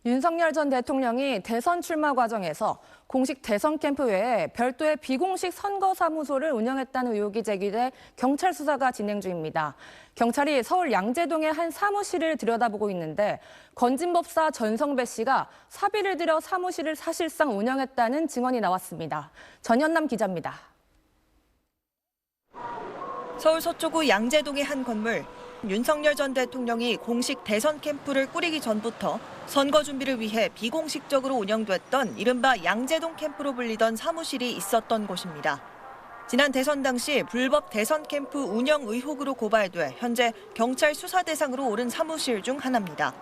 윤석열 전 대통령이 대선 출마 과정에서 공식 대선 캠프 외에 별도의 비공식 선거사무소를 운영했다는 의혹이 제기돼 경찰 수사가 진행 중입니다. 경찰이 서울 양재동의 한 사무실을 들여다보고 있는데 건진법사 전성배 씨가 사비를 들여 사무실을 사실상 운영했다는 증언이 나왔습니다. 전현남 기자입니다. 서울 서초구 양재동의 한 건물. 윤석열 전 대통령이 공식 대선 캠프를 꾸리기 전부터 선거 준비를 위해 비공식적으로 운영됐던 이른바 양재동 캠프로 불리던 사무실이 있었던 곳입니다. 지난 대선 당시 불법 대선 캠프 운영 의혹으로 고발돼 현재 경찰 수사 대상으로 오른 사무실 중 하나입니다.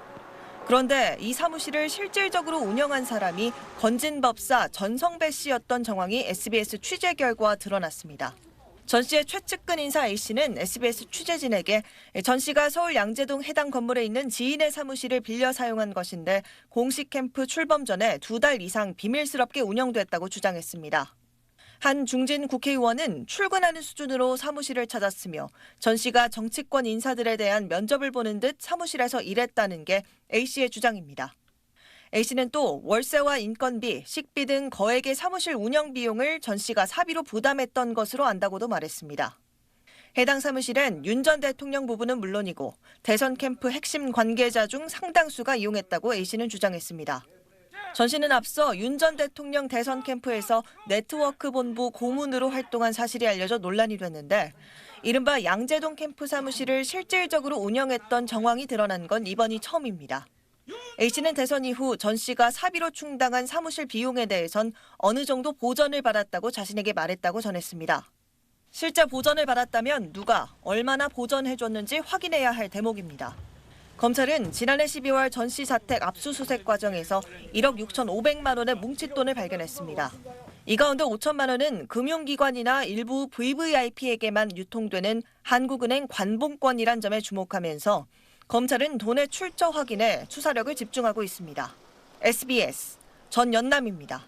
그런데 이 사무실을 실질적으로 운영한 사람이 건진법사 전성배 씨였던 정황이 SBS 취재 결과 드러났습니다. 전 씨의 최측근 인사 A씨는 SBS 취재진에게 전 씨가 서울 양재동 해당 건물에 있는 지인의 사무실을 빌려 사용한 것인데 공식 캠프 출범 전에 2달 이상 비밀스럽게 운영됐다고 주장했습니다. 한 중진 국회의원은 출근하는 수준으로 사무실을 찾았으며 전 씨가 정치권 인사들에 대한 면접을 보는 듯 사무실에서 일했다는 게 A씨의 주장입니다. A씨는 또 월세와 인건비, 식비 등 거액의 사무실 운영 비용을 전 씨가 사비로 부담했던 것으로 안다고도 말했습니다. 해당 사무실엔 윤 전 대통령 부부는 물론이고 대선 캠프 핵심 관계자 중 상당수가 이용했다고 A씨는 주장했습니다. 전 씨는 앞서 윤 전 대통령 대선 캠프에서 네트워크 본부 고문으로 활동한 사실이 알려져 논란이 됐는데 이른바 양재동 캠프 사무실을 실질적으로 운영했던 정황이 드러난 건 이번이 처음입니다. A씨는 대선 이후 전 씨가 사비로 충당한 사무실 비용에 대해선 어느 정도 보전을 받았다고 자신에게 말했다고 전했습니다. 실제 보전을 받았다면 누가 얼마나 보전해줬는지 확인해야 할 대목입니다. 검찰은 지난해 12월 전 씨 자택 압수수색 과정에서 1억 6,500만 원의 뭉칫돈을 발견했습니다. 이 가운데 5천만 원은 금융기관이나 일부 VVIP에게만 유통되는 한국은행 관봉권이란 점에 주목하면서 검찰은 돈의 출처 확인에 수사력을 집중하고 있습니다. SBS 전연남입니다.